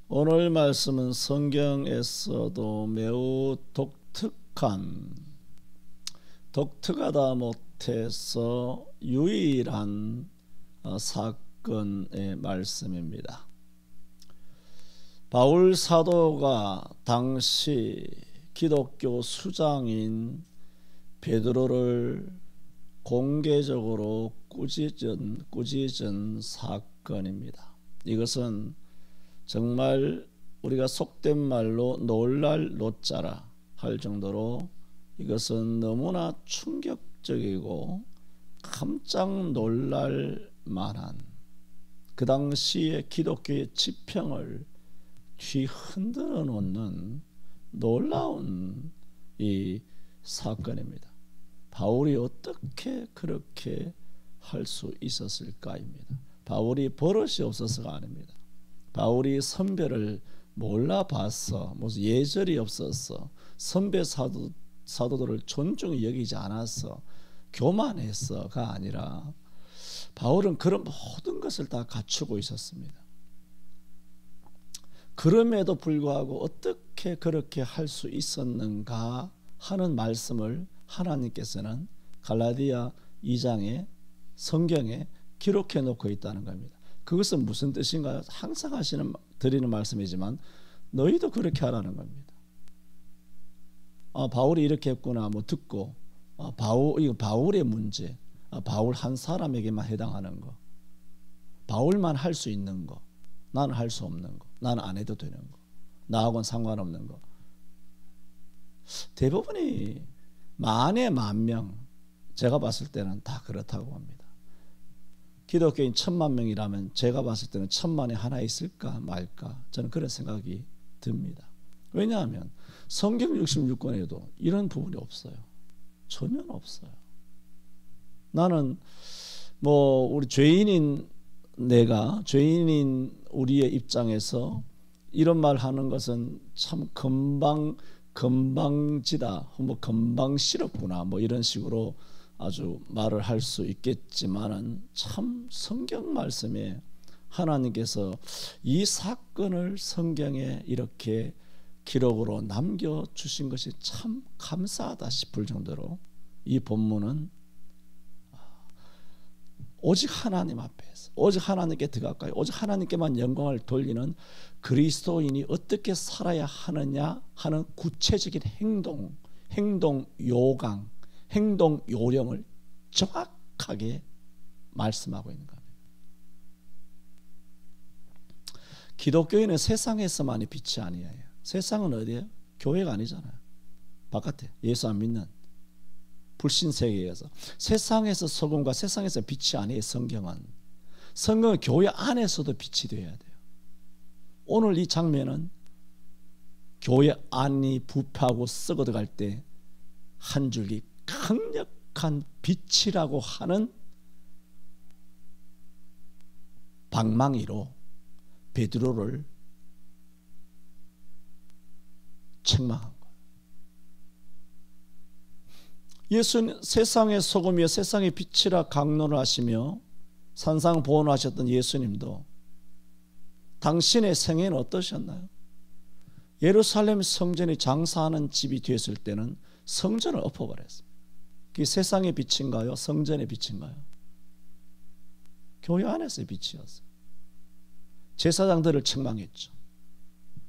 오늘 말씀은 성경에서도 매우 독특하다 못해서 유일한 사건의 말씀입니다. 바울 사도가 당시 기독교 수장인 베드로를 공개적으로 꾸짖은 사건입니다. 이것은 정말 우리가 속된 말로 놀랄 노자라 할 정도로 이것은 너무나 충격적이고 깜짝 놀랄 만한 그 당시의 기독교의 지평을 뒤흔들어 놓는 놀라운 이 사건입니다. 바울이 어떻게 그렇게 할 수 있었을까입니다. 바울이 버릇이 없어서가 아닙니다. 바울이 선배를 몰라봤어, 무슨 예절이 없었어, 선배 사도들을 존중히 여기지 않았어, 교만했어가 아니라 바울은 그런 모든 것을 다 갖추고 있었습니다. 그럼에도 불구하고 어떻게 그렇게 할 수 있었는가 하는 말씀을 하나님께서는 갈라디아 2장에 성경에 기록해 놓고 있다는 겁니다. 그것은 무슨 뜻인가요? 항상 드리는 말씀이지만 너희도 그렇게 하라는 겁니다. 바울이 이렇게 했구나 듣고 이거 바울의 문제, 바울 한 사람에게만 해당하는 거, 바울만 할 수 있는 거, 나는 할 수 없는 거, 나는 안 해도 되는 거, 나하고는 상관없는 거. 대부분이 만에 만명, 제가 봤을 때는 다 그렇다고 합니다. 기독교인 1000만 명이라면 제가 봤을 때는 1000만에 하나 있을까 말까, 저는 그런 생각이 듭니다. 왜냐하면 성경 66권에도 이런 부분이 없어요. 전혀 없어요. 나는 우리 죄인인 우리의 입장에서 이런 말 하는 것은 참 금방지다, 금방스럽구나, 이런 식으로 아주 말을 할 수 있겠지만은 참 성경 말씀에 하나님께서 이 사건을 성경에 이렇게 기록으로 남겨주신 것이 참 감사하다 싶을 정도로 이 본문은 오직 하나님 앞에서, 오직 하나님께 더 가까이, 오직 하나님께만 영광을 돌리는 그리스도인이 어떻게 살아야 하느냐 하는 구체적인 행동 요강, 행동 요령을 정확하게 말씀하고 있는 겁니다. 기독교인은 세상에서만이 빛이 아니에요. 세상은 어디예요? 교회가 아니잖아요. 바깥에 예수 안 믿는 불신 세계에서, 세상에서 소금과 세상에서 빛이 아니에요. 성경은 교회 안에서도 빛이 되어야 돼요. 오늘 이 장면은 교회 안이 부패하고 썩어갈 때 한 줄기 강력한 빛이라고 하는 방망이로 베드로를 책망한 거예요. 예수는 세상의 소금이요 세상의 빛이라 강론을 하시며 산상보온하셨던 예수님도 당신의 생애는 어떠셨나요? 예루살렘 성전이 장사하는 집이 되었을 때는 성전을 엎어버렸습니다. 그게 세상의 빛인가요? 성전의 빛인가요? 교회 안에서의 빛이었어요. 제사장들을 책망했죠.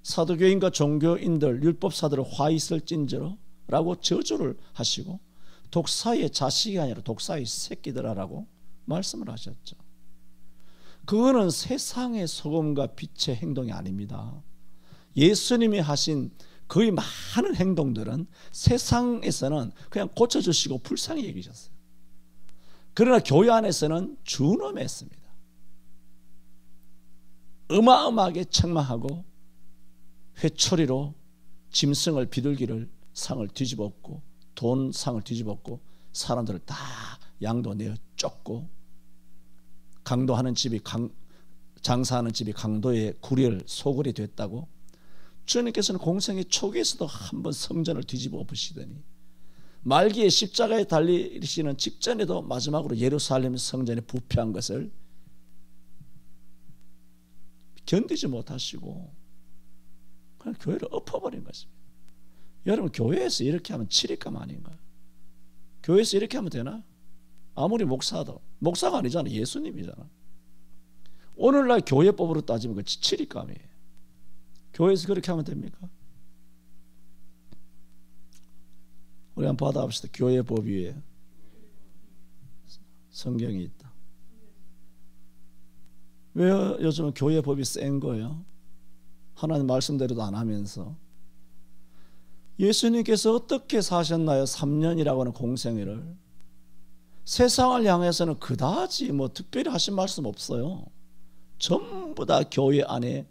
사두교인과 종교인들, 율법사들을 화 있을진저로 라고 저주를 하시고, 독사의 자식이 아니라 독사의 새끼들아라고 말씀을 하셨죠. 그거는 세상의 소금과 빛의 행동이 아닙니다. 예수님이 하신 거의 많은 행동들은 세상에서는 그냥 고쳐주시고 불쌍히 여기셨어요. 그러나 교회 안에서는 준엄했습니다. 어마어마하게 책망하고 회초리로 짐승을 비둘기를 상을 뒤집었고, 돈 상을 뒤집었고, 사람들을 다 양도 내어 쫓고, 장사하는 집이 강도의 소굴이 됐다고. 주님께서는 공생의 초기에서도 한번 성전을 뒤집어 엎으시더니, 말기에 십자가에 달리시는 직전에도 마지막으로 예루살렘 성전에 부패한 것을 견디지 못하시고 그냥 교회를 엎어버린 것입니다. 여러분 교회에서 이렇게 하면 치리감 아닌가요? 교회에서 이렇게 하면 되나? 아무리 목사도 목사가 아니잖아. 예수님이잖아. 오늘날 교회법으로 따지면 그 치리감이에요. 교회에서 그렇게 하면 됩니까? 우리 한번 받아봅시다. 교회 법 위에 성경이 있다. 왜 요즘은 교회 법이 센 거예요? 하나님 말씀대로도 안 하면서. 예수님께서 어떻게 사셨나요? 3년이라고 하는 공생애를. 세상을 향해서는 그다지 뭐 특별히 하신 말씀 없어요. 전부 다 교회 안에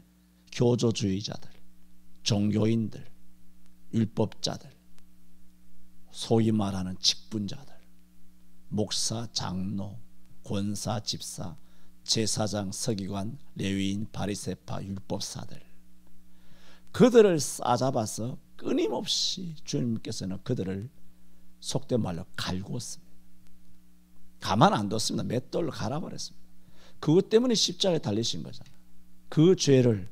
교조주의자들, 종교인들, 율법자들, 소위 말하는 직분자들, 목사, 장로, 권사, 집사, 제사장, 서기관, 레위인, 바리새파, 율법사들, 그들을 싸잡아서 끊임없이 주님께서는 그들을 속된 말로 갈구었습니다. 가만 안 뒀습니다. 맷돌로 갈아버렸습니다. 그것 때문에 십자가에 달리신 거잖아요. 그 죄를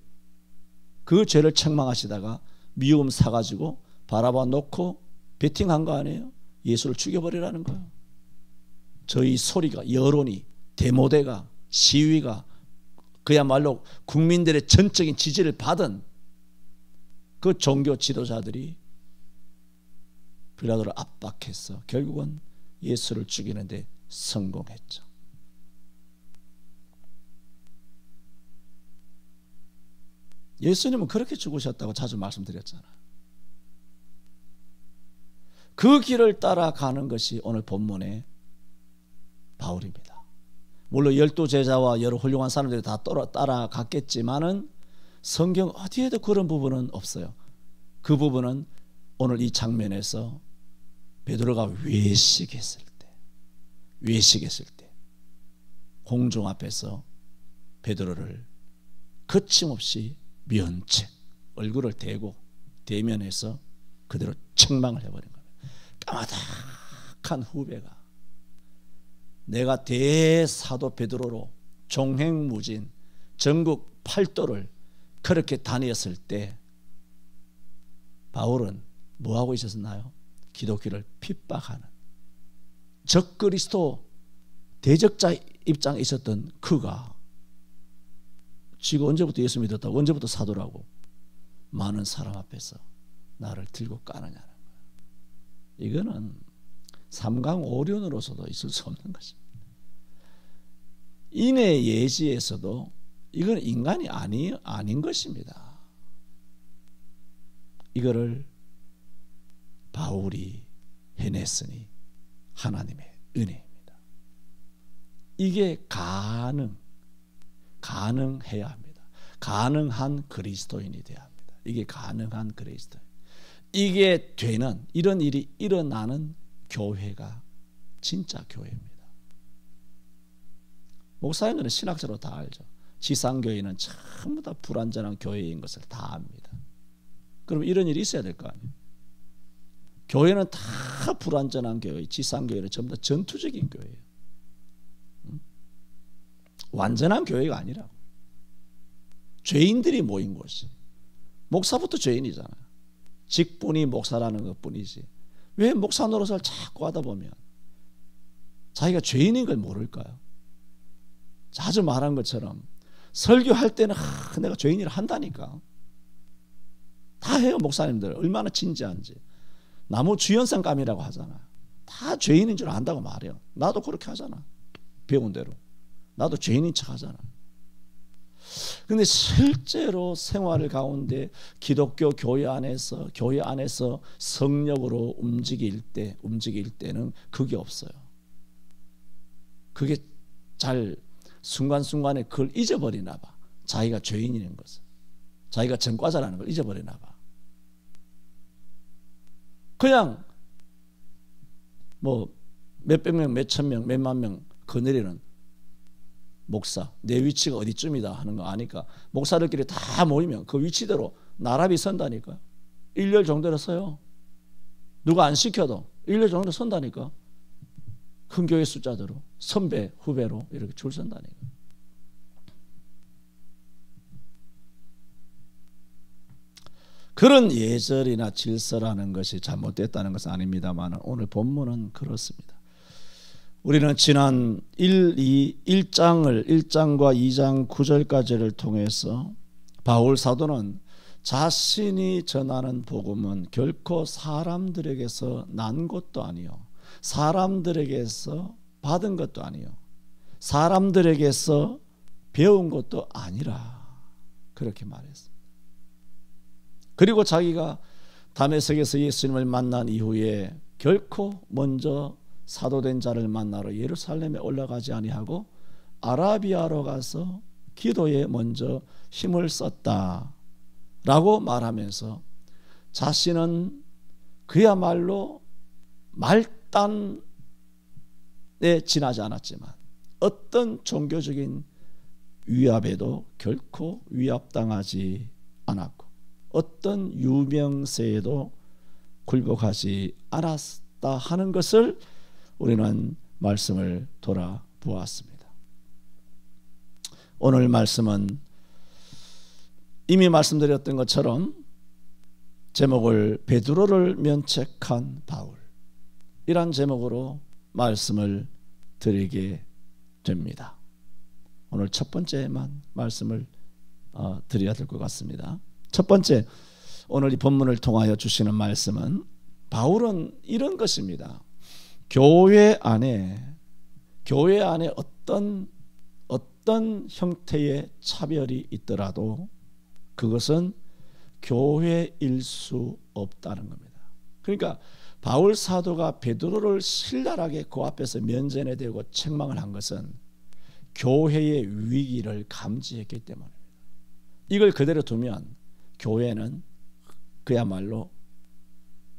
책망하시다가 미움 사가지고 바라봐 놓고 베팅한 거 아니에요? 예수를 죽여버리라는 거예요. 저희 소리가, 여론이, 데모대가, 시위가 그야말로 국민들의 전적인 지지를 받은 그 종교 지도자들이 빌라도를 압박해서 결국은 예수를 죽이는데 성공했죠. 예수님은 그렇게 죽으셨다고 자주 말씀드렸잖아요. 그 길을 따라가는 것이 오늘 본문의 바울입니다. 물론 12제자와 여러 훌륭한 사람들이 다 따라갔겠지만은 성경 어디에도 그런 부분은 없어요. 그 부분은 오늘 이 장면에서 베드로가 외식했을 때 공중 앞에서 베드로를 거침없이 면책 얼굴을 대고 대면해서 그대로 책망을 해버린 겁니다. 까마득한 후배가 내가 대사도 베드로로 종횡무진 전국 팔도를 그렇게 다녔을 때 바울은 뭐하고 있었나요? 기독교를 핍박하는 적그리스도 대적자 입장에 있었던 그가 지금 언제부터 예수 믿었다고, 언제부터 사도라고 많은 사람 앞에서 나를 들고 까느냐는 거예요. 이거는 삼강오륜으로서도 있을 수 없는 것입니다. 인의 예지에서도 이건 인간이 아닌 것입니다. 이거를 바울이 해냈으니 하나님의 은혜입니다. 이게 가능해야 합니다. 가능한 그리스도인이 되어야 합니다. 이게 가능한 그리스도인. 이게 되는, 이런 일이 일어나는 교회가 진짜 교회입니다. 목사님들은 신학적으로 다 알죠. 지상교회는 전부 다 불완전한 교회인 것을 다 압니다. 그럼 이런 일이 있어야 될 거 아니에요. 교회는 다 불완전한 교회, 지상교회는 전부 다 전투적인 교회예요. 완전한 교회가 아니라고. 죄인들이 모인 곳이. 목사부터 죄인이잖아요. 직분이 목사라는 것뿐이지. 왜 목사 노릇을 자꾸 하다 보면 자기가 죄인인 걸 모를까요? 자주 말한 것처럼 설교할 때는 내가 죄인이라 한다니까. 다 해요. 목사님들 얼마나 진지한지. 나무 주연상감이라고 하잖아요. 다 죄인인 줄 안다고 말해요. 나도 그렇게 하잖아. 배운 대로. 나도 죄인인 척 하잖아. 근데 실제로 생활을 가운데 기독교 교회 안에서 성령으로 움직일 때는 그게 없어요. 그게 잘 순간순간에 그걸 잊어버리나 봐. 자기가 죄인인 것을. 자기가 전과자라는 걸 잊어버리나 봐. 그냥 뭐 몇백 명, 몇천 명, 몇만 명 거느리는 목사, 내 위치가 어디쯤이다 하는 거 아니까 목사들끼리 다 모이면 그 위치대로 나란히 선다니까. 일렬 정도로 서요. 누가 안 시켜도 일렬 정도로 선다니까. 큰 교회 숫자대로 선배, 후배로 이렇게 줄 선다니까. 그런 예절이나 질서라는 것이 잘못됐다는 것은 아닙니다만 오늘 본문은 그렇습니다. 우리는 지난 1장과 2장 9절까지를 통해서 바울 사도는 자신이 전하는 복음은 결코 사람들에게서 난 것도 아니요, 사람들에게서 받은 것도 아니요, 사람들에게서 배운 것도 아니라 그렇게 말했습니다. 그리고 자기가 다메섹에서 예수님을 만난 이후에 결코 먼저 사도된 자를 만나러 예루살렘에 올라가지 아니하고 아라비아로 가서 기도에 먼저 힘을 썼다라고 말하면서 자신은 그야말로 말단에 지나지 않았지만 어떤 종교적인 위압에도 결코 위압당하지 않았고 어떤 유명세에도 굴복하지 않았다 하는 것을 우리는 말씀을 돌아보았습니다. 오늘 말씀은 이미 말씀드렸던 것처럼 제목을 베드로를 면책한 바울, 이란 제목으로 말씀을 드리게 됩니다. 오늘 첫 번째만 말씀을 드려야 될 것 같습니다. 첫 번째, 오늘 이 본문을 통하여 주시는 말씀은 바울은 이런 것입니다. 교회 안에 어떤 형태의 차별이 있더라도 그것은 교회일 수 없다는 겁니다. 그러니까 바울 사도가 베드로를 신랄하게 그 앞에서 면전에 대고 책망을 한 것은 교회의 위기를 감지했기 때문입니다. 이걸 그대로 두면 교회는 그야말로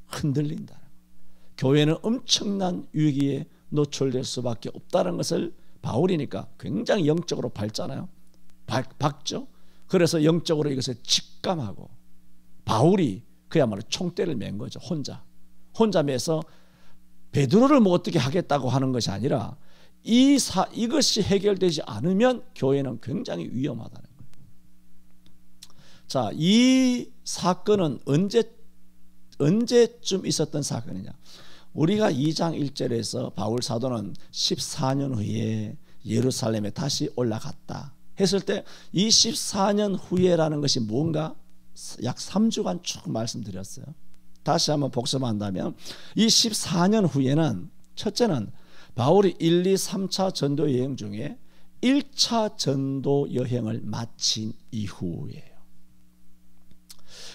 흔들린다. 교회는 엄청난 위기에 노출될 수밖에 없다는 것을 바울이니까 굉장히 영적으로 밝잖아요. 밝죠. 그래서 영적으로 이것을 직감하고 바울이 그야말로 총대를 맨 거죠. 혼자 매서 베드로를 뭐 어떻게 하겠다고 하는 것이 아니라 이것이 해결되지 않으면 교회는 굉장히 위험하다는 거예요. 자, 이 사건은 언제쯤 있었던 사건이냐? 우리가 2장 1절에서 바울 사도는 14년 후에 예루살렘에 다시 올라갔다 했을 때 이 14년 후에라는 것이 뭔가 약 3주간 쭉 말씀드렸어요. 다시 한번 복습한다면 이 14년 후에는 첫째는 바울이 1, 2, 3차 전도 여행 중에 1차 전도 여행을 마친 이후예요.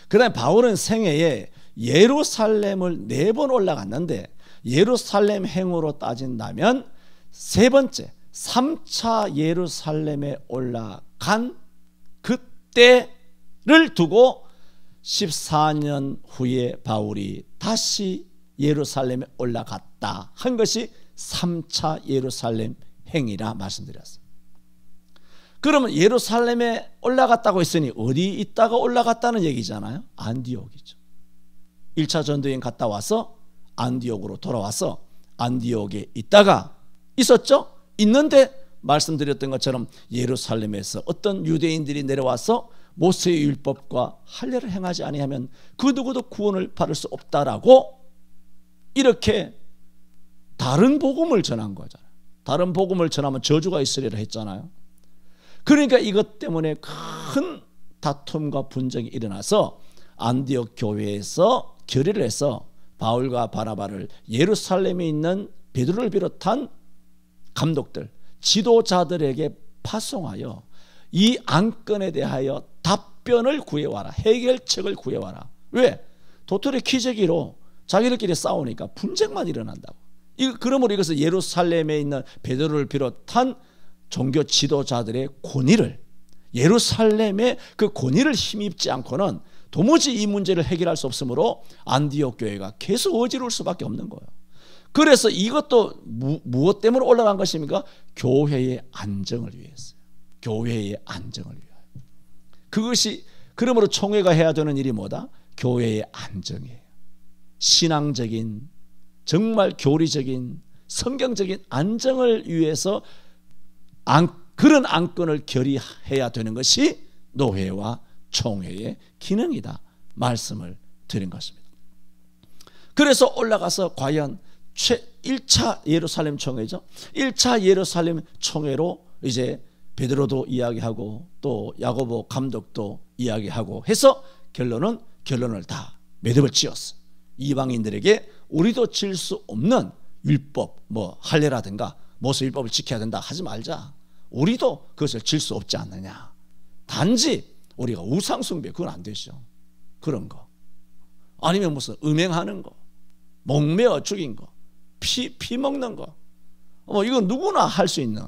그 다음에 바울은 생애에 예루살렘을 4번 올라갔는데 예루살렘 행으로 따진다면 세 번째 3차 예루살렘에 올라간 그때를 두고 14년 후에 바울이 다시 예루살렘에 올라갔다 한 것이 3차 예루살렘 행이라 말씀드렸습니다. 그러면 예루살렘에 올라갔다고 했으니 어디 있다가 올라갔다는 얘기잖아요. 안디옥이죠. 1차 전도여행 갔다 와서 안디옥으로 돌아와서 안디옥에 있다가 있었죠. 있는데 말씀드렸던 것처럼 예루살렘에서 어떤 유대인들이 내려와서 모세의 율법과 할례를 행하지 아니하면 그 누구도 구원을 받을 수 없다라고 이렇게 다른 복음을 전한 거잖아요. 다른 복음을 전하면 저주가 있으리라 했잖아요. 그러니까 이것 때문에 큰 다툼과 분쟁이 일어나서 안디옥 교회에서 결의를 해서 바울과 바나바를 예루살렘에 있는 베드로를 비롯한 감독들, 지도자들에게 파송하여 이 안건에 대하여 답변을 구해와라. 해결책을 구해와라. 왜? 도토리 키재기로 자기들끼리 싸우니까 분쟁만 일어난다고. 그러므로 이것은 예루살렘에 있는 베드로를 비롯한 종교 지도자들의 권위를, 예루살렘의 그 권위를 힘입지 않고는 도무지 이 문제를 해결할 수 없으므로 안디옥 교회가 계속 어지러울 수밖에 없는 거예요. 그래서 이것도 무엇 때문에 올라간 것입니까? 교회의 안정을 위해서요. 교회의 안정을 위하여. 그것이 그러므로 총회가 해야 되는 일이 뭐다? 교회의 안정이에요. 신앙적인, 정말 교리적인, 성경적인 안정을 위해서 그런 안건을 결의해야 되는 것이 노회와 총회의 기능이다 말씀을 드린 것입니다. 그래서 올라가서 과연 1차 예루살렘 총회죠. 1차 예루살렘 총회로 이제 베드로도 이야기하고 또 야고보 감독도 이야기하고 해서 결론을 다 매듭을 지었어. 이방인들에게 우리도 질 수 없는 율법, 뭐 할례라든가 모세 율법을 지켜야 된다 하지 말자. 우리도 그것을 질 수 없지 않느냐. 단지 우리가 우상숭배, 그건 안 되죠. 그런 거. 아니면 무슨 음행하는 거, 목매어 죽인 거, 피 먹는 거, 이건 누구나 할 수 있는,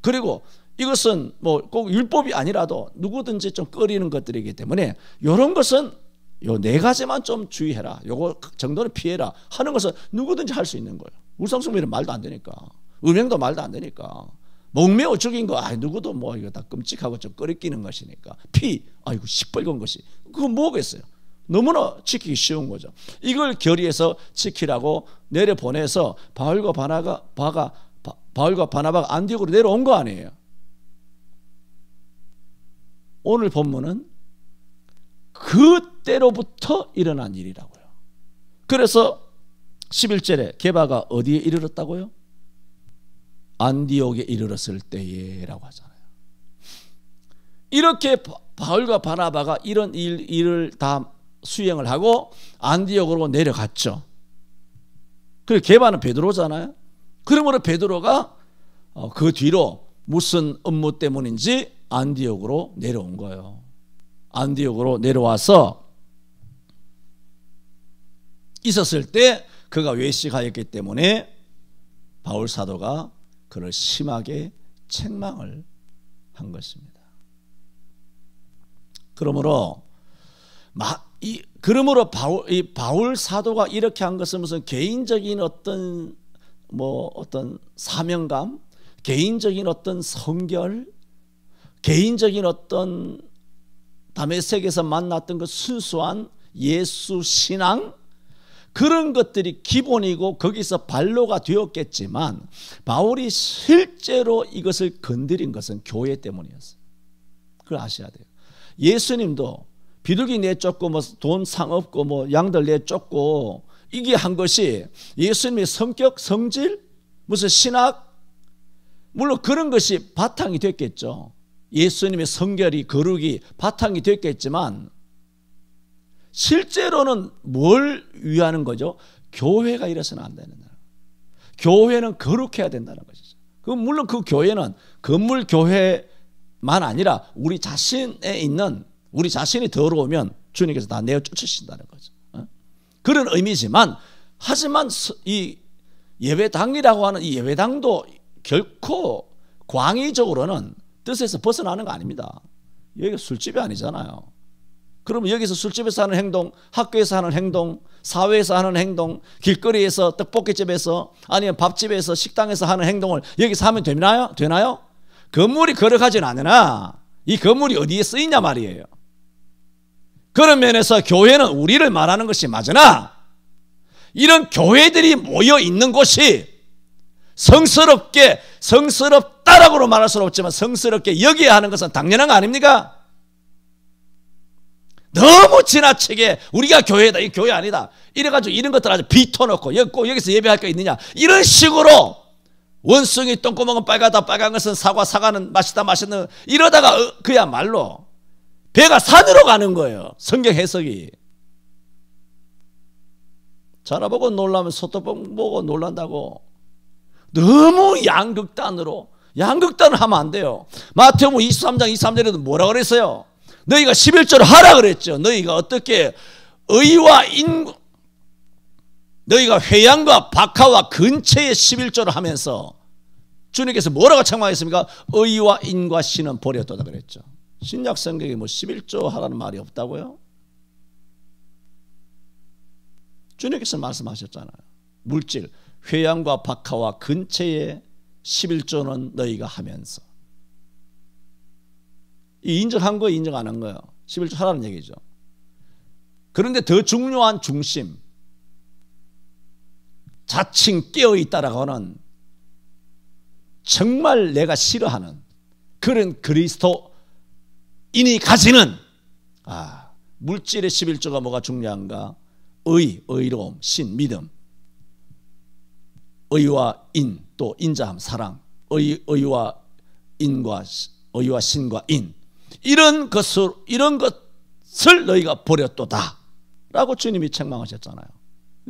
그리고 이것은 뭐 꼭 율법이 아니라도 누구든지 좀 꺼리는 것들이기 때문에 이런 것은 요 네 가지만 좀 주의해라, 요거 정도는 피해라 하는 것은 누구든지 할 수 있는 거예요. 우상숭배는 말도 안 되니까, 음행도 말도 안 되니까, 목매어 죽인 거 누구도 뭐 이거 다 끔찍하고 좀 꺼리끼는 것이니까, 아이고 시뻘건 것이 그건 뭐겠어요. 너무나 지키기 쉬운 거죠. 이걸 결의해서 지키라고 내려보내서 바울과 바나바가 안디옥으로 내려온 거 아니에요. 오늘 본문은 그때로부터 일어난 일이라고요. 그래서 11절에 게바가 어디에 이르렀다고요? 안디옥에 이르렀을 때에 라고 하잖아요. 이렇게 바울과 바나바가 이런 일을 다 수행을 하고 안디옥으로 내려갔죠. 그리고 게바는 베드로잖아요. 그러므로 베드로가 그 뒤로 무슨 업무 때문인지 안디옥으로 내려온 거예요. 안디옥으로 내려와서 있었을 때 그가 외식하였기 때문에 바울 사도가 그를 심하게 책망을 한 것입니다. 그러므로 바울 사도가 이렇게 한 것은 무슨 개인적인 어떤 사명감, 개인적인 어떤 성결, 개인적인 어떤 다메섹에서 만났던 그 순수한 예수 신앙, 그런 것들이 기본이고 거기서 발로가 되었겠지만 바울이 실제로 이것을 건드린 것은 교회 때문이었어요. 그걸 아셔야 돼요. 예수님도 비둘기 내쫓고 돈 상 없고 양들 내쫓고 이게 한 것이 예수님의 성격, 성질, 무슨 신학, 물론 그런 것이 바탕이 됐겠죠. 예수님의 성결이, 거룩이 바탕이 됐겠지만 실제로는 뭘 위하는 거죠? 교회가 이래서는 안 되는 거예요. 교회는 거룩해야 된다는 것이죠. 물론 그 교회는 건물 교회만 아니라 우리 자신에 있는, 우리 자신이 더러우면 주님께서 다 내어 쫓으신다는 거죠. 그런 의미지만, 하지만 이 예배당이라고 하는 이 예배당도 결코 광의적으로는 뜻에서 벗어나는 거 아닙니다. 여기가 술집이 아니잖아요. 그러면 여기서 술집에서 하는 행동, 학교에서 하는 행동, 사회에서 하는 행동, 길거리에서 떡볶이집에서 아니면 밥집에서 식당에서 하는 행동을 여기서 하면 되나요? 건물이 거룩하지는 않으나 이 건물이 어디에 쓰이냐 말이에요. 그런 면에서 교회는 우리를 말하는 것이 맞으나 이런 교회들이 모여 있는 곳이 성스럽다라고 말할 수는 없지만 성스럽게 여겨야 하는 것은 당연한 거 아닙니까? 너무 지나치게 우리가 교회다, 이 교회 아니다, 이래가지고 이런 것들 아주 비터놓고 여기서 예배할 거 있느냐, 이런 식으로 원숭이 똥구멍은 빨갛다, 빨간 것은 사과는 맛있다, 맛있는, 이러다가 그야말로 배가 산으로 가는 거예요. 성경 해석이. 자라보고 놀라면 소떡 보고 놀란다고. 너무 양극단을 하면 안 돼요. 마태복음 23장 23절에도 뭐라 그랬어요? 너희가 11조를 하라 그랬죠. 너희가 어떻게 너희가 회양과 박하와 근체의 11조를 하면서 주님께서 뭐라고 책망했습니까? 의와 인과 신은 버렸도다 그랬죠. 신약 성경에 11조 하라는 말이 없다고요? 주님께서 말씀하셨잖아요. 물질, 회양과 박하와 근체의 11조는 너희가 하면서. 이 인정한 거예요, 인정 안 한 거예요? 11조 하라는 얘기죠. 그런데 더 중요한 중심, 자칭 깨어있다라고 하는, 정말 내가 싫어하는 그런 그리스도인이 가지는 물질의 11조가 뭐가 중요한가? 의로움, 신, 믿음, 의와 인, 또 인자함, 사랑, 의와 인과 의와 신과 인, 이런 것을 너희가 버렸도다 라고 주님이 책망하셨잖아요.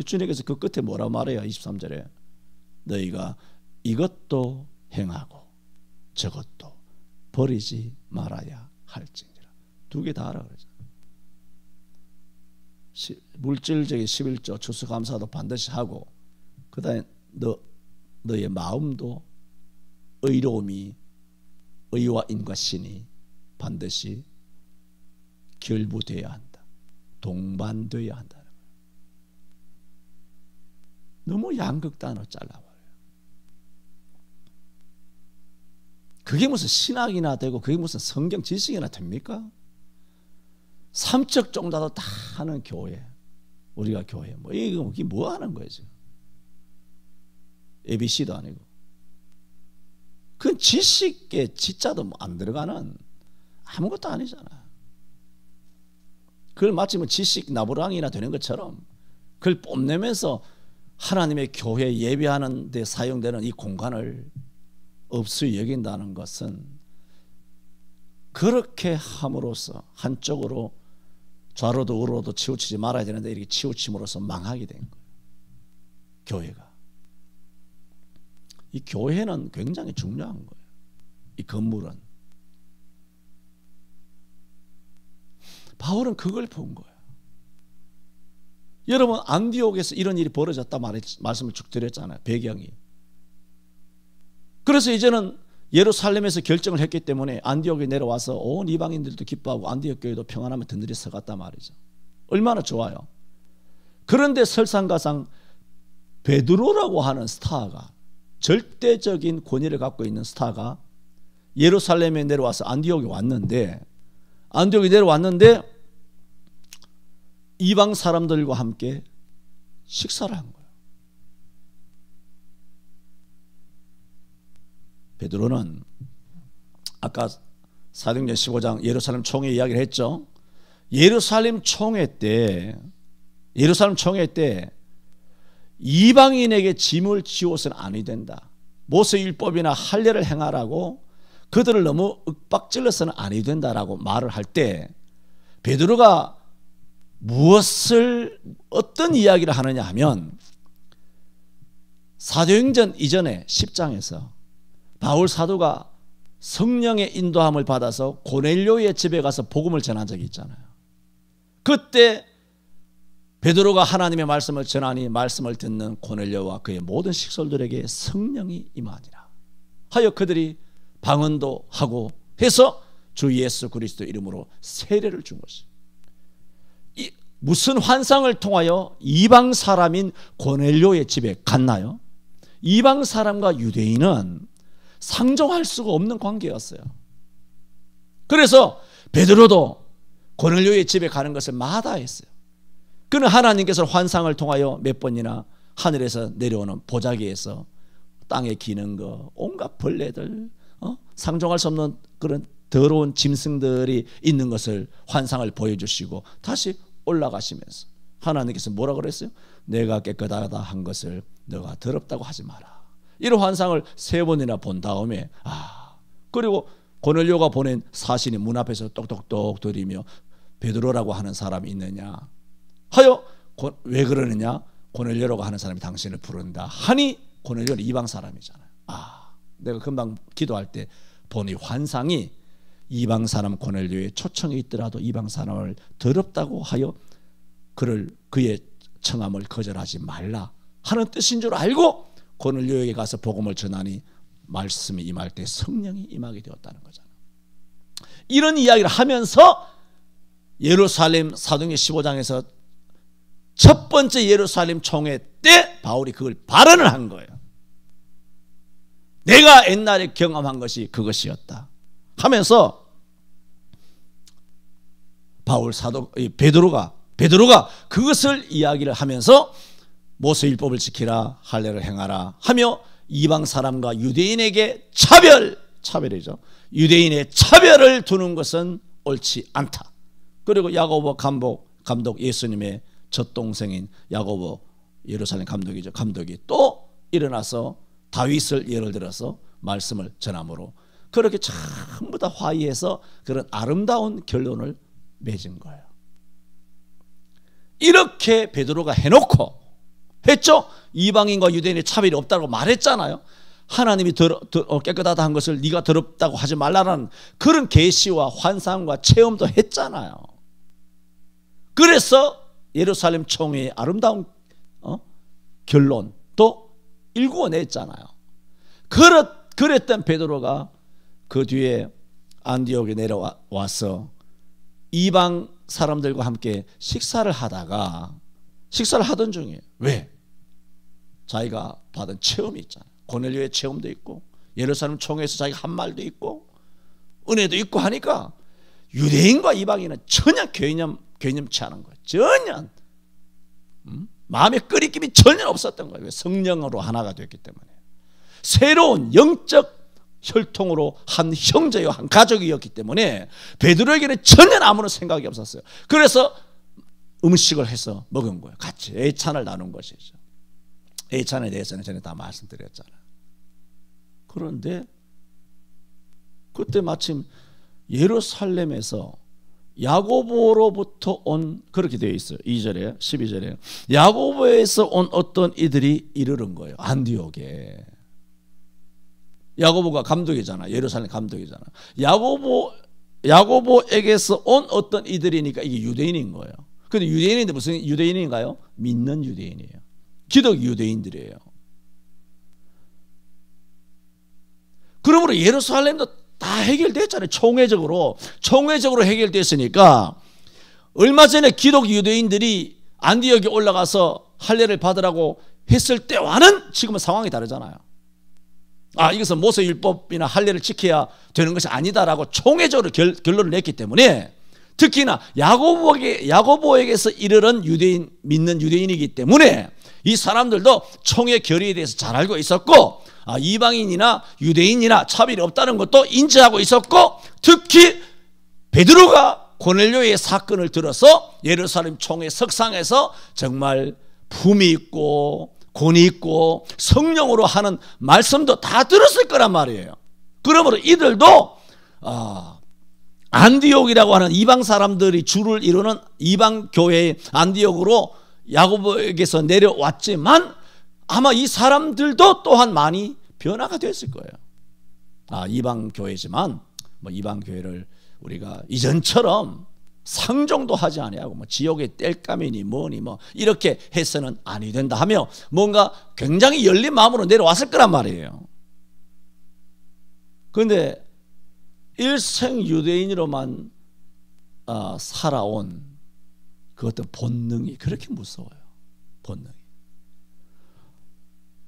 주님께서 그 끝에 뭐라 말해요? 23절에 너희가 이것도 행하고 저것도 버리지 말아야 할지니라. 두 개 다 하라 그러잖아요. 물질적인 11조 추수감사도 반드시 하고, 그 다음에 너의 마음도 의로움이 의와 인과 신이 반드시 결부되어야 한다. 동반되어야 한다는 거예요. 너무 양극단으로 잘라버려요. 그게 무슨 신학이나 되고 그게 무슨 성경 지식이나 됩니까? 삼척 정도도 다 하는 교회, 우리가 교회 이게 뭐 하는 거예요 지금? ABC도 아니고, 그 지식에 지자도 안 들어가는 아무것도 아니잖아. 그걸 마치 뭐 지식 나부랑이나 되는 것처럼 그걸 뽐내면서 하나님의 교회 예배하는 데 사용되는 이 공간을 없이 여긴다는 것은, 그렇게 함으로써 한쪽으로 좌로도 우로도 치우치지 말아야 되는데 이렇게 치우침으로써 망하게 된 거예요. 교회가. 이 교회는 굉장히 중요한 거예요. 이 건물은. 바울은 그걸 본 거예요. 여러분, 안디옥에서 이런 일이 벌어졌다 말씀을 쭉 드렸잖아요. 배경이. 그래서 이제는 예루살렘에서 결정을 했기 때문에 안디옥에 내려와서 온 이방인들도 기뻐하고 안디옥 교회도 평안하면 든든히 서갔단 말이죠. 얼마나 좋아요. 그런데 설상가상 베드로라고 하는 스타가, 절대적인 권위를 갖고 있는 스타가 예루살렘에 내려와서 안디옥에 내려왔는데 이방 사람들과 함께 식사를 한 거예요. 베드로는 아까 사도행전 15장 예루살렘 총회 이야기를 했죠. 예루살렘 총회 때 이방인에게 짐을 지워서는 아니 된다. 모세율법이나 할례를 행하라고 그들을 너무 윽박질러서는 아니 된다라고 말을 할 때, 베드로가 어떤 이야기를 하느냐 하면, 사도행전 이전에 10장에서 바울 사도가 성령의 인도함을 받아서 고넬료의 집에 가서 복음을 전한 적이 있잖아요. 그때 베드로가 하나님의 말씀을 전하니 말씀을 듣는 고넬료와 그의 모든 식솔들에게 성령이 임하니라 하여 그들이 방언도 하고 해서 주 예수 그리스도 이름으로 세례를 준 것이에요. 무슨 환상을 통하여 이방 사람인 고넬료의 집에 갔나요? 이방 사람과 유대인은 상종할 수가 없는 관계였어요. 그래서 베드로도 고넬료의 집에 가는 것을 마다했어요. 그는 하나님께서 환상을 통하여 몇 번이나 하늘에서 내려오는 보자기에서 땅에 기는 거, 온갖 벌레들, 상종할 수 없는 그런 더러운 짐승들이 있는 것을 환상을 보여주시고 다시 올라가시면서 하나님께서 뭐라 그랬어요? 내가 깨끗하다 한 것을 너가 더럽다고 하지 마라. 이런 환상을 3번이나 본 다음에 그리고 고넬료가 보낸 사신이 문 앞에서 똑똑똑 들이며 베드로라고 하는 사람이 있느냐 하여 왜 그러느냐, 고넬료라고 하는 사람이 당신을 부른다 하니 고넬료는 이방 사람이잖아요. 내가 금방 기도할 때 본 이 환상이 이방 사람 고넬료의 초청이 있더라도 이방 사람을 더럽다고 하여 그의 청함을 거절하지 말라 하는 뜻인 줄 알고 고넬료에게 가서 복음을 전하니 말씀이 임할 때 성령이 임하게 되었다는 거잖아요. 이런 이야기를 하면서 예루살렘 사도행전 15장에서 첫 번째 예루살렘 총회 때 바울이 그걸 발언을 한 거예요. 내가 옛날에 경험한 것이 그것이었다 하면서 베드로가 그것을 이야기를 하면서 모세율법을 지키라, 할례를 행하라 하며 이방 사람과 유대인에게 차별이죠. 유대인의 차별을 두는 것은 옳지 않다. 그리고 야고보 감독 예수님의 젖동생인 야고보 예루살렘 감독이죠. 감독이 또 일어나서 다윗을 예를 들어서 말씀을 전함으로 그렇게 전부 다 화의해서 그런 아름다운 결론을 맺은 거예요. 이렇게 베드로가 해놓고 했죠. 이방인과 유대인의 차별이 없다고 말했잖아요. 하나님이 깨끗하다 한 것을 네가 더럽다고 하지 말라는 그런 계시와 환상과 체험도 했잖아요. 그래서 예루살렘 총회의 아름다운 결론도 일구어냈잖아요. 그랬던 베드로가 그 뒤에 안디옥에 내려와서 이방 사람들과 함께 식사를 하던 중이에요. 왜? 자기가 받은 체험이 있잖아요. 고넬료의 체험도 있고 예루살렘 총회에서 자기가 한 말도 있고 은혜도 있고 하니까 유대인과 이방인은 전혀 개념치 않은 거예요. 전혀 마음의 끓이김이 전혀 없었던 거예요. 성령으로 하나가 됐기 때문에 새로운 영적 혈통으로 한 형제요 한 가족이었기 때문에 베드로에게는 전혀 아무런 생각이 없었어요. 그래서 음식을 해서 먹은 거예요. 같이 애찬을 나눈 것이죠. 애찬에 대해서는 전에 다 말씀드렸잖아요. 그런데 그때 마침 예루살렘에서 야고보로부터 온 그렇게 되어 있어요. 2절에 12절에 야고보에서 온 어떤 이들이 이르는 거예요. 안디옥에. 야고보가 감독이잖아. 예루살렘 감독이잖아. 야고보에게서 온 어떤 이들이니까 이게 유대인인 거예요. 근데 유대인인데 무슨 유대인인가요? 믿는 유대인이에요. 기독 유대인들이에요. 그러므로 예루살렘도 다 해결됐잖아요. 총회적으로 해결됐으니까 얼마 전에 기독 유대인들이 안디옥에 올라가서 할례를 받으라고 했을 때와는 지금은 상황이 다르잖아요. 이것은 모세율법이나 할례를 지켜야 되는 것이 아니다라고 총회적으로 결론을 냈기 때문에 특히나 야고보에게서 이르는 믿는 유대인이기 때문에 이 사람들도 총회 결의에 대해서 잘 알고 있었고 이방인이나 유대인이나 차별이 없다는 것도 인지하고 있었고 특히 베드로가 고넬료의 사건을 들어서 예루살렘 총회 석상에서 정말 품이 있고 권위 있고 성령으로 하는 말씀도 다 들었을 거란 말이에요. 그러므로 이들도 안디옥이라고 하는 이방 사람들이 주를 이루는 이방 교회의 안디옥으로 야고보에게서 내려왔지만 아마 이 사람들도 또한 많이 변화가 됐을 거예요. 이방 교회지만 이방 교회를 우리가 이전처럼 상종도 하지 아니하고 지옥의 땔감이니 뭐니 이렇게 해서는 아니 된다 하며 뭔가 굉장히 열린 마음으로 내려왔을 거란 말이에요. 그런데 일생 유대인으로만 살아온 그 어떤 본능이 그렇게 무서워요. 본능이.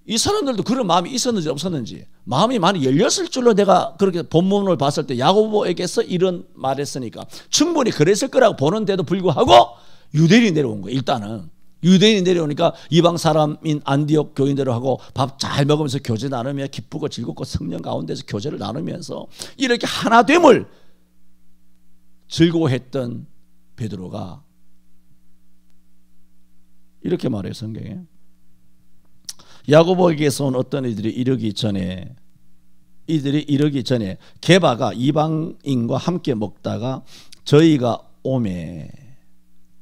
이 사람들도 그런 마음이 있었는지 없었는지 마음이 많이 열렸을 줄로 내가 그렇게 본문을 봤을 때 야고보에게서 이런 말했으니까 충분히 그랬을 거라고 보는데도 불구하고 유대인이 내려온 거예요. 일단은 유대인이 내려오니까 이방 사람인 안디옥 교인들하고 밥 잘 먹으면서 교제 나누며 기쁘고 즐겁고 성령 가운데서 교제를 나누면서 이렇게 하나됨을 즐거워했던 베드로가 이렇게 말해요. 성경에 야고보에게서 온 어떤 이들이 이르기 전에 게바가 이방인과 함께 먹다가 저희가 오매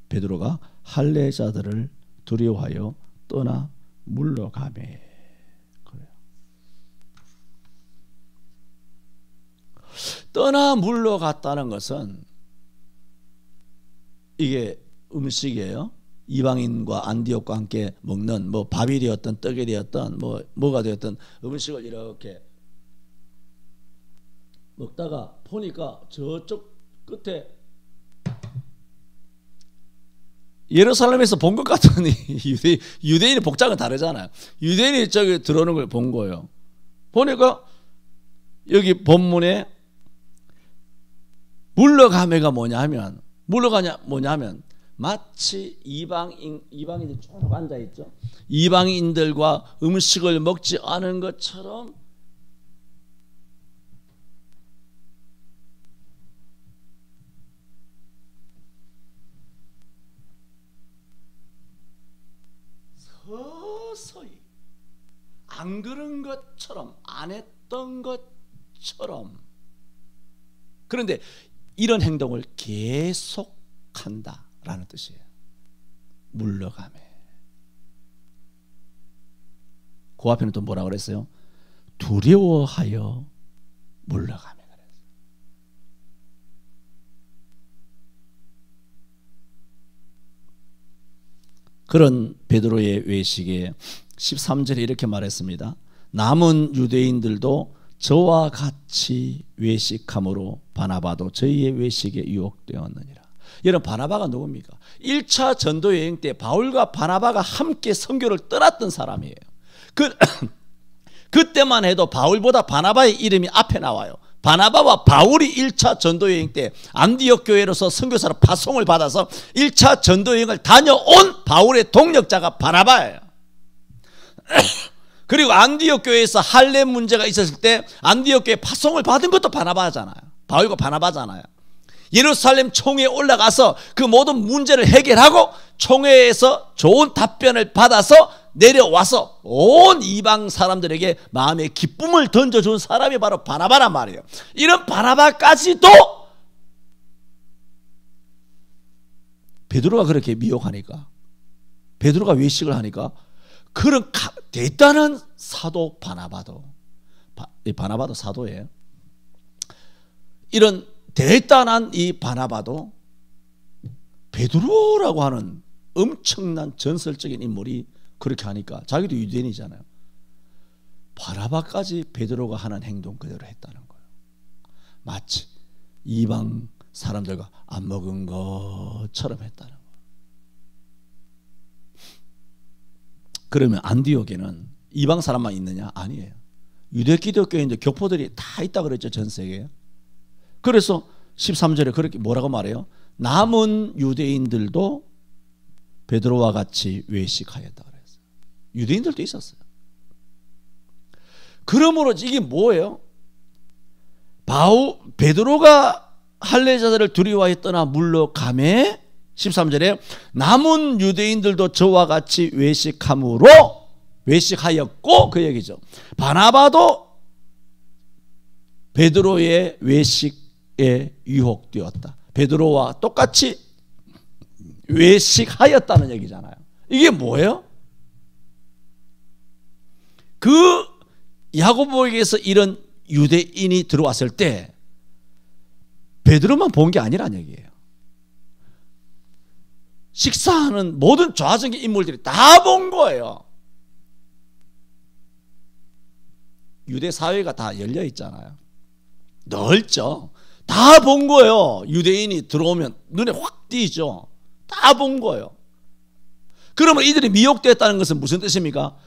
베드로가 할례자들을 두려워하여 떠나 물러가매. 그래요. 떠나 물러갔다는 것은 이게 음식이에요. 이방인과 안디옥과 함께 먹는 밥이 되었던 떡이 되었던 뭐가 되었던 음식을 이렇게 먹다가 보니까 저쪽 끝에 예루살렘에서 본 것 같더니 유대인의 복장은 다르잖아요. 유대인이 저기 들어오는 걸 본 거예요. 보니까 여기 본문에 물러가매가 뭐냐면 마치 이방인들 쭉 앉아있죠. 이방인들과 음식을 먹지 않은 것처럼 안 그런 것처럼, 안 했던 것처럼. 그런데 이런 행동을 계속한다라는 뜻이에요. 물러가매. 그 앞에는 또 뭐라 그랬어요? 두려워하여 물러가매 그랬어요. 그런 베드로의 외식에 13절에 이렇게 말했습니다. 남은 유대인들도 저와 같이 외식함으로 바나바도 저희의 외식에 유혹되었느니라. 여러분, 바나바가 누굽니까? 1차 전도 여행 때 바울과 바나바가 함께 선교를 떠났던 사람이에요. 그때만 해도 바울보다 바나바의 이름이 앞에 나와요. 바나바와 바울이 1차 전도 여행 때 안디옥 교회로서 선교사로 파송을 받아서 1차 전도 여행을 다녀온 바울의 동력자가 바나바예요. 그리고 안디옥 교회에서 할례 문제가 있었을 때 안디옥 교회 파송을 받은 것도 바나바잖아요. 바울과 바나바잖아요. 예루살렘 총회에 올라가서 그 모든 문제를 해결하고 총회에서 좋은 답변을 받아서 내려와서 온 이방 사람들에게 마음의 기쁨을 던져준 사람이 바로 바나바란 말이에요. 이런 바나바까지도 베드로가 그렇게 미혹하니까, 베드로가 외식을 하니까 그런 대단한 사도 바나바도 사도예요. 이런 대단한 이 바나바도 베드로라고 하는 엄청난 전설적인 인물이 그렇게 하니까, 자기도 유대인이잖아요. 바나바까지 베드로가 하는 행동 그대로 했다는 거예요. 마치 이방 사람들과 안 먹은 것처럼 했다는 거예요. 그러면 안디옥에는 이방 사람만 있느냐? 아니에요. 유대 기독교인들 교포들이 다 있다 그랬죠, 전 세계에. 그래서 13절에 그렇게 뭐라고 말해요? 남은 유대인들도 베드로와 같이 외식하였다 그랬어요. 유대인들도 있었어요. 그러므로 이게 뭐예요? 베드로가 할례자들을 두려워하여 떠나 물러가매 13절에 남은 유대인들도 저와 같이 외식하였고 그 얘기죠. 바나바도 베드로의 외식에 유혹되었다. 베드로와 똑같이 외식하였다는 얘기잖아요. 이게 뭐예요? 그 야고보에게서 이런 유대인이 들어왔을 때 베드로만 본 게 아니란 얘기예요. 식사하는 모든 좌적인 인물들이 다 본 거예요. 유대 사회가 다 열려 있잖아요. 넓죠. 다 본 거예요. 유대인이 들어오면 눈에 확 띄죠. 다 본 거예요. 그러면 이들이 미혹됐다는 것은 무슨 뜻입니까?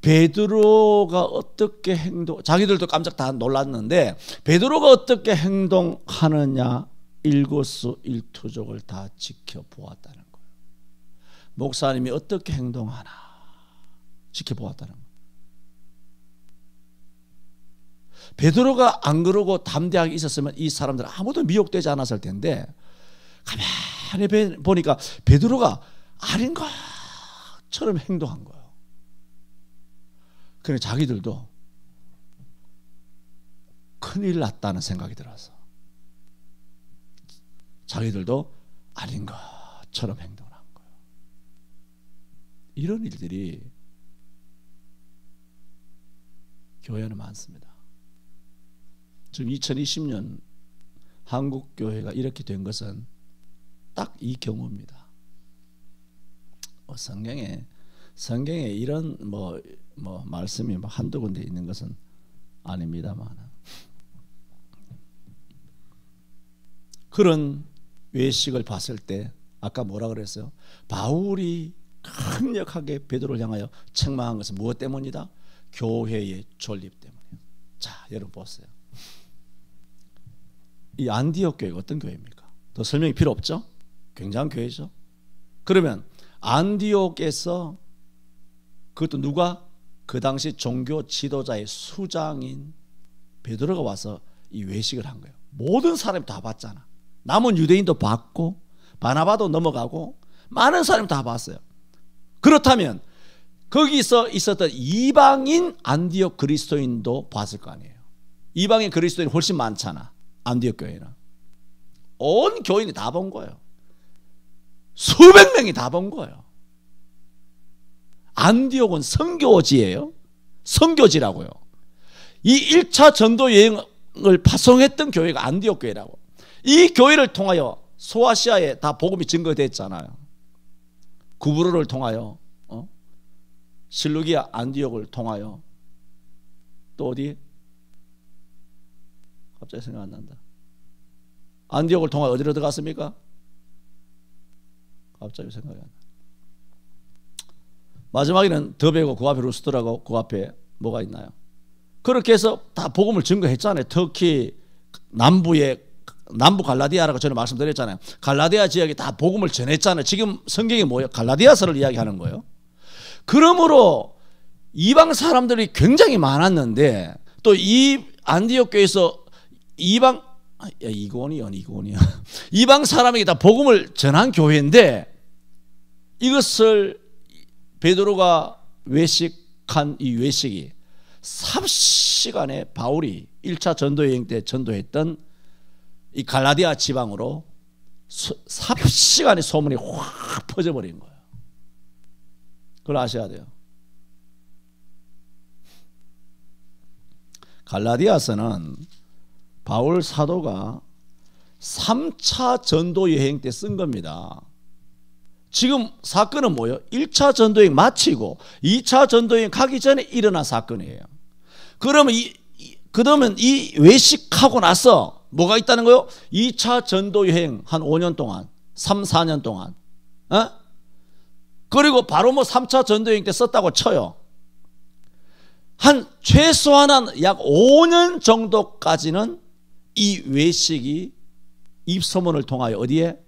베드로가 어떻게 자기들도 깜짝 다 놀랐는데 베드로가 어떻게 행동하느냐 일거수일투족을 다 지켜보았다는 거예요. 목사님이 어떻게 행동하나 지켜보았다는 거예요. 베드로가 안 그러고 담대하게 있었으면 이 사람들 아무도 미혹되지 않았을 텐데 가만히 보니까 베드로가 아닌 것처럼 행동한 거예요. 그래 자기들도 큰일 났다는 생각이 들어서 자기들도 아닌 것처럼 행동한 거예요. 이런 일들이 교회는 많습니다. 지금 2020년 한국 교회가 이렇게 된 것은 딱 이 경우입니다. 성경에 이런 말씀이 한두 군데 있는 것은 아닙니다만 그런 외식을 봤을 때 아까 뭐라 그랬어요? 바울이 강력하게 베드로를 향하여 책망한 것은 무엇 때문이다? 교회의 존립 때문이에요. 자, 여러분 보세요. 이 안디옥 교회가 어떤 교회입니까? 더 설명이 필요 없죠? 굉장한 교회죠. 그러면 안디옥에서 그것도 누가? 그 당시 종교 지도자의 수장인 베드로가 와서 이 외식을 한 거예요. 모든 사람이 다 봤잖아. 남은 유대인도 봤고 바나바도 넘어가고 많은 사람이 다 봤어요. 그렇다면 거기서 있었던 이방인 안디옥 그리스도인도 봤을 거 아니에요. 이방인 그리스도인이 훨씬 많잖아. 안디옥 교회는. 온 교인이 다 본 거예요. 수백 명이 다 본 거예요. 안디옥은 선교지예요. 선교지라고요. 이 1차 전도 여행을 파송했던 교회가 안디옥 교회라고. 이 교회를 통하여 소아시아에 다 복음이 증거됐잖아요. 구브로를 통하여, 실루기아 안디옥을 통하여, 또 어디? 갑자기 생각 안 난다. 안디옥을 통하여 어디로 들어갔습니까? 갑자기 생각이 안 나. 마지막에는 더베고 그 앞에 루스트라고 그 앞에 뭐가 있나요? 그렇게 해서 다 복음을 증거했잖아요. 특히 남부 갈라디아라고 저는 말씀드렸잖아요. 갈라디아 지역에 다 복음을 전했잖아요. 지금 성경이 뭐예요? 갈라디아서를 이야기하는 거예요. 그러므로 이방 사람들이 굉장히 많았는데 또 이 안디옥 교회에서 이방 사람에게 다 복음을 전한 교회인데 이것을 베드로가 외식한 이 외식이 삽시간에 바울이 1차 전도여행 때 전도했던 이 갈라디아 지방으로 삽시간에 소문이 확 퍼져버린 거예요. 그걸 아셔야 돼요. 갈라디아서는 바울 사도가 3차 전도여행 때 쓴 겁니다. 지금 사건은 뭐예요? 1차 전도여행 마치고 2차 전도여행 가기 전에 일어난 사건이에요. 그러면 이 외식하고 나서 뭐가 있다는 거예요? 2차 전도여행 한 5년 동안, 3, 4년 동안. 그리고 바로 뭐 3차 전도여행 때 썼다고 쳐요. 한 최소한 약 5년 정도까지는 이 외식이 입소문을 통하여 어디에?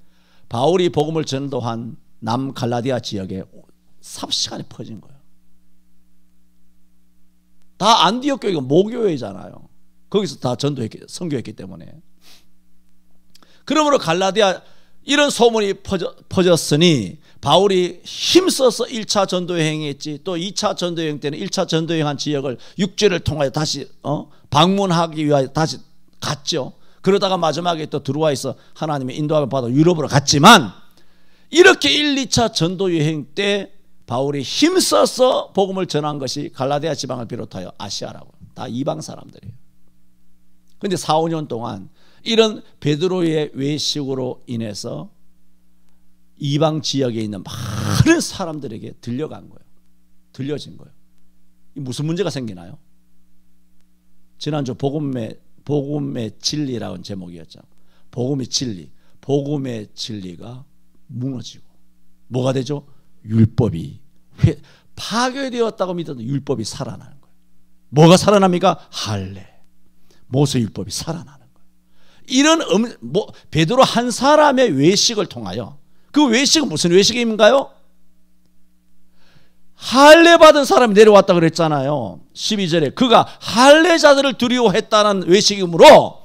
바울이 복음을 전도한 남갈라디아 지역에 삽시간에 퍼진 거예요. 다 안디옥 교회가 모교회잖아요. 거기서 다 선교했기 때문에. 그러므로 갈라디아 이런 소문이 퍼졌으니 바울이 힘써서 1차 전도여행 했지. 또 2차 전도여행 때는 1차 전도여행한 지역을 육지를 통하여 다시 방문하기 위하여 다시 갔죠. 그러다가 마지막에 또 들어와서 하나님의 인도함을 받아 유럽으로 갔지만 이렇게 1, 2차 전도여행 때 바울이 힘써서 복음을 전한 것이 갈라디아 지방을 비롯하여 아시아라고. 다 이방 사람들이에요. 그런데 4, 5년 동안 이런 베드로의 외식으로 인해서 이방 지역에 있는 많은 사람들에게 들려간 거예요. 들려진 거예요. 무슨 문제가 생기나요? 지난주 복음의 진리라는 제목이었죠. 복음의 진리. 복음의 진리가 무너지고 뭐가 되죠? 율법이 파괴되었다고 믿어도 율법이 살아나는 거예요. 뭐가 살아납니까? 할례. 모세 율법이 살아나는 거예요. 이런 베드로 한 사람의 외식을 통하여 그 외식은 무슨 외식인가요? 할례 받은 사람이 내려왔다 그랬잖아요. 12절에 그가 할례자들을 두려워했다는 외식이므로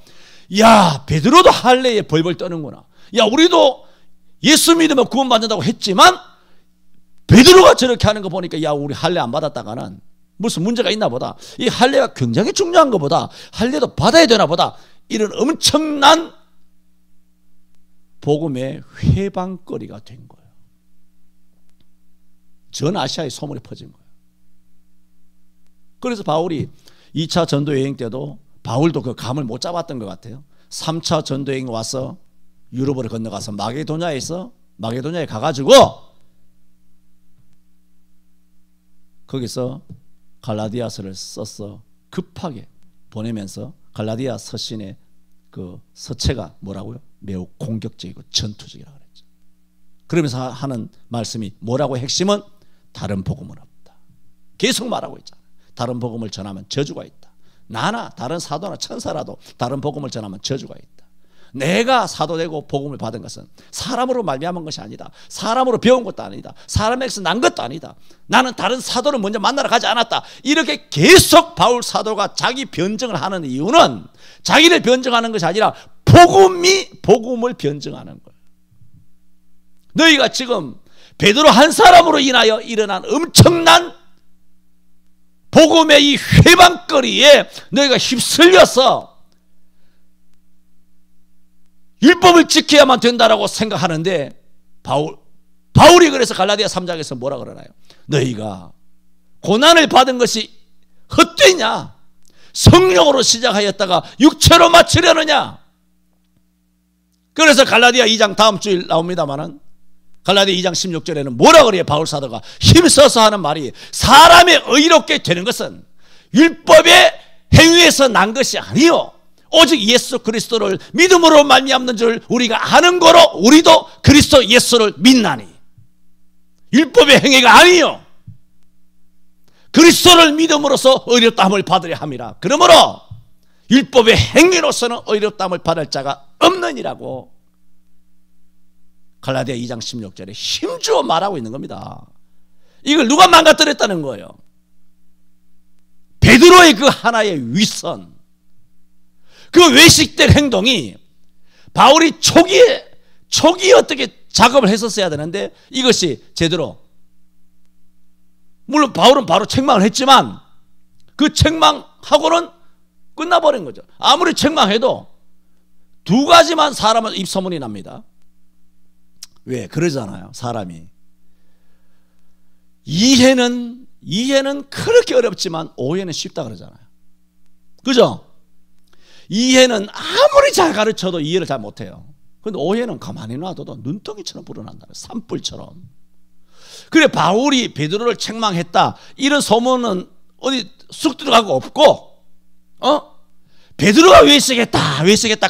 야 베드로도 할례에 벌벌 떠는구나. 야 우리도 예수 믿으면 구원받는다고 했지만 베드로가 저렇게 하는 거 보니까 야 우리 할례 안 받았다가는 무슨 문제가 있나 보다. 이 할례가 굉장히 중요한 것보다 할례도 받아야 되나 보다. 이런 엄청난 복음의 회방거리가 된 거예요. 전 아시아에 소문이 퍼진 거예요. 그래서 바울이 2차 전도여행 때도 바울도 그 감을 못 잡았던 것 같아요. 3차 전도여행 와서 유럽으로 건너가서 마게도냐에 가가지고 거기서 갈라디아서를 써서 급하게 보내면서 갈라디아 서신의 그 서체가 뭐라고요? 매우 공격적이고 전투적이라고 그랬죠. 그러면서 하는 말씀이 뭐라고? 핵심은 다른 복음은 없다. 계속 말하고 있잖아요. 다른 복음을 전하면 저주가 있다. 나나 다른 사도나 천사라도 다른 복음을 전하면 저주가 있다. 내가 사도되고 복음을 받은 것은 사람으로 말미암은 것이 아니다. 사람으로 배운 것도 아니다. 사람에게서 난 것도 아니다. 나는 다른 사도를 먼저 만나러 가지 않았다. 이렇게 계속 바울 사도가 자기 변증을 하는 이유는 자기를 변증하는 것이 아니라 복음을 변증하는 거예요. 너희가 지금 베드로 한 사람으로 인하여 일어난 엄청난 복음의 이 회방거리에 너희가 휩쓸려서 율법을 지켜야만 된다라고 생각하는데 바울이 그래서 갈라디아 3장에서 뭐라 그러나요? 너희가 고난을 받은 것이 헛되냐? 성령으로 시작하였다가 육체로 마치려느냐? 그래서 갈라디아 2장 다음 주일 나옵니다마는 갈라디아 2장 16절에는 뭐라 그래요? 바울 사도가 힘써서 하는 말이 사람의 의롭게 되는 것은 율법의 행위에서 난 것이 아니요 오직 예수 그리스도를 믿음으로 말미암는 줄 우리가 아는 거로 우리도 그리스도 예수를 믿나니 율법의 행위가 아니요 그리스도를 믿음으로써 의롭다함을 받으려 함이라. 그러므로 율법의 행위로서는 의롭다함을 받을 자가 없느니라고 갈라디아 2장 16절에 힘주어 말하고 있는 겁니다. 이걸 누가 망가뜨렸다는 거예요? 베드로의 그 하나의 위선, 그 외식된 행동이 바울이 초기에 어떻게 작업을 했었어야 되는데 이것이 제대로, 물론 바울은 바로 책망을 했지만 그 책망하고는 끝나버린 거죠. 아무리 책망해도 두 가지만 사람은 입소문이 납니다. 왜? 그러잖아요. 사람이 이해는 그렇게 어렵지만 오해는 쉽다 그러잖아요. 그죠? 이해는 아무리 잘 가르쳐도 이해를 잘 못해요. 근데 오해는 가만히 놔둬도 눈덩이처럼 불어난다는, 산불처럼. 그래 바울이 베드로를 책망했다 이런 소문은 어디 쑥 들어가고 없고, 베드로가 외식했다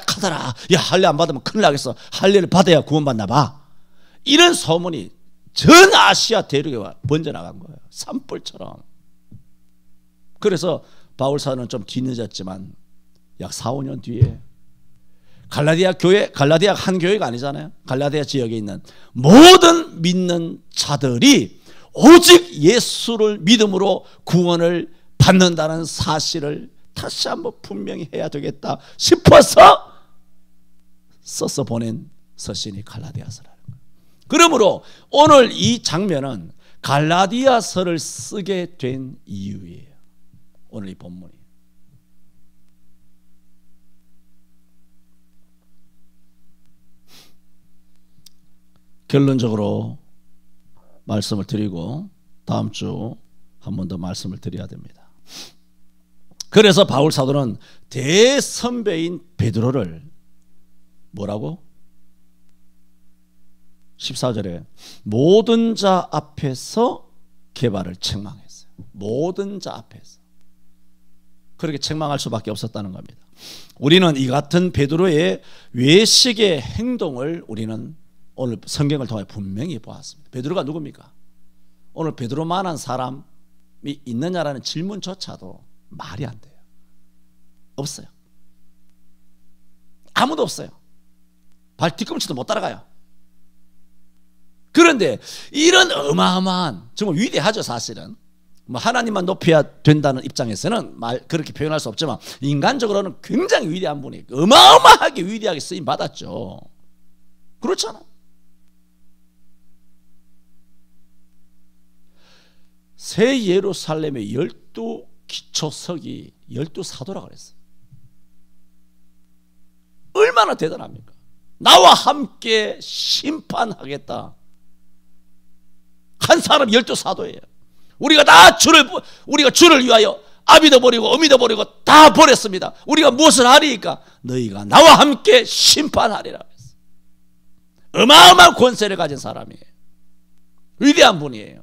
하더라. 야, 할례 안 받으면 큰일 나겠어. 할례를 받아야 구원받나 봐. 이런 소문이 전 아시아 대륙에 번져나간 거예요. 산불처럼. 그래서 바울 사도는 좀 뒤늦었지만 약 4, 5년 뒤에 갈라디아 한 교회가 아니잖아요. 갈라디아 지역에 있는 모든 믿는 자들이 오직 예수를 믿음으로 구원을 받는다는 사실을 다시 한번 분명히 해야 되겠다 싶어서 써서 보낸 서신이 갈라디아서라는 거예요. 그러므로 오늘 이 장면은 갈라디아서를 쓰게 된 이유예요. 오늘 이 본문이. 결론적으로 말씀을 드리고 다음 주 한 번 더 말씀을 드려야 됩니다. 그래서 바울 사도는 대선배인 베드로를 뭐라고? 14절에 모든 자 앞에서 게바를 책망했어요. 모든 자 앞에서. 그렇게 책망할 수밖에 없었다는 겁니다. 우리는 이 같은 베드로의 외식의 행동을 우리는 오늘 성경을 통해 분명히 보았습니다. 베드로가 누굽니까? 오늘 베드로만한 사람이 있느냐라는 질문조차도 말이 안 돼요. 없어요. 아무도 없어요. 발 뒤꿈치도 못 따라가요. 그런데 이런 어마어마한, 정말 위대하죠 사실은. 뭐 하나님만 높여야 된다는 입장에서는 그렇게 표현할 수 없지만 인간적으로는 굉장히 위대한 분이 어마어마하게 위대하게 쓰임 받았죠. 그렇잖아. 새 예루살렘의 12기초석이 12사도라 그랬어요. 얼마나 대단합니까? 나와 함께 심판하겠다. 한 사람 12사도예요. 우리가 주를 위하여 아비도 버리고 어미도 버리고 다 버렸습니다. 우리가 무엇을 하리까? 너희가 나와 함께 심판하리라 그랬어요. 어마어마한 권세를 가진 사람이에요. 위대한 분이에요.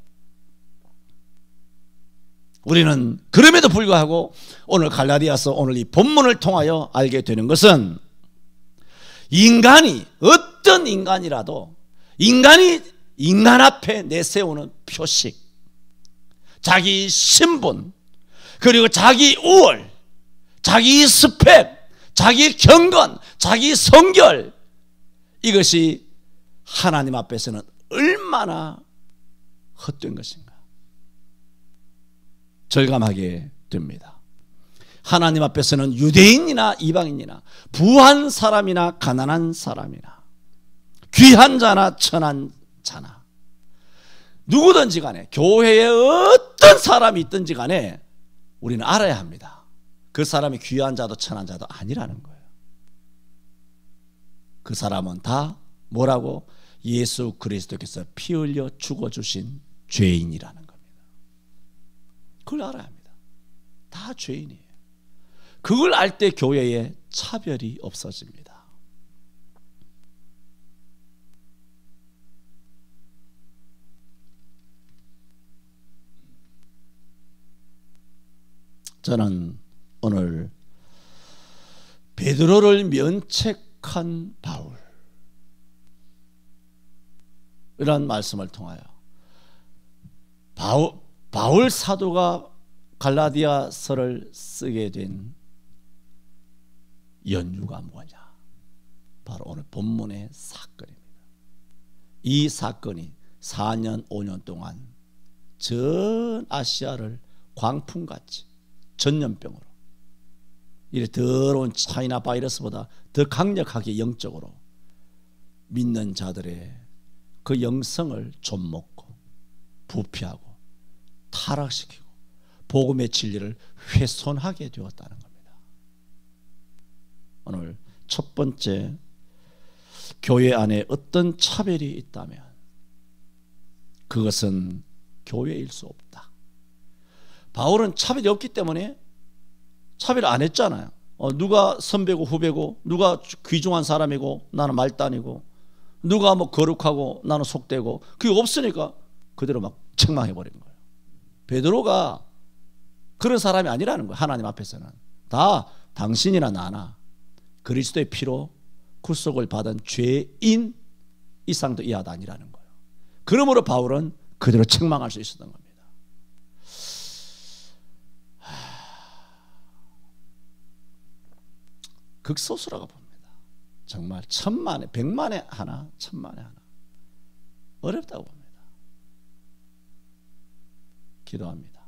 우리는 그럼에도 불구하고 오늘 갈라디아서 오늘 이 본문을 통하여 알게 되는 것은 인간이 어떤 인간이라도 인간이 인간 앞에 내세우는 표식, 자기 신분, 그리고 자기 우월, 자기 스펙, 자기 경건, 자기 성결, 이것이 하나님 앞에서는 얼마나 헛된 것인가 절감하게 됩니다. 하나님 앞에서는 유대인이나 이방인이나 부한 사람이나 가난한 사람이나 귀한 자나 천한 자나 누구든지 간에 교회에 어떤 사람이 있든지 간에 우리는 알아야 합니다. 그 사람이 귀한 자도 천한 자도 아니라는 거예요. 그 사람은 다 뭐라고? 예수 그리스도께서 피 흘려 죽어주신 죄인이라는 겁니다. 그걸 알아야 합니다. 다 죄인이에요. 그걸 알 때 교회에 차별이 없어집니다. 저는 오늘 베드로를 면책한 바울 이런 말씀을 통하여 바울 사도가 갈라디아서를 쓰게 된 연유가 뭐냐? 바로 오늘 본문의 사건입니다. 이 사건이 4년 5년 동안 전 아시아를 광풍같이 전염병으로, 이 더러운 차이나 바이러스보다 더 강력하게 영적으로 믿는 자들의 그 영성을 좀먹고 부패하고 타락시키고 복음의 진리를 훼손하게 되었다는 겁니다. 오늘 첫 번째, 교회 안에 어떤 차별이 있다면 그것은 교회일 수 없다. 바울은 차별이 없기 때문에 차별 안 했잖아요. 누가 선배고 후배고, 누가 귀중한 사람이고 나는 말단이고, 누가 뭐 거룩하고 나는 속되고, 그게 없으니까 그대로 막 책망해버린 거예요. 베드로가 그런 사람이 아니라는 거예요. 하나님 앞에서는 다 당신이나 나나 그리스도의 피로 구속을 받은 죄인 이상도 이하도 아니라는 거예요. 그러므로 바울은 그대로 책망할 수 있었던 겁니다. 극소수라고 봅니다. 정말 천만에, 백만에 하나, 천만에 하나. 어렵다고 봅니다. 기도합니다.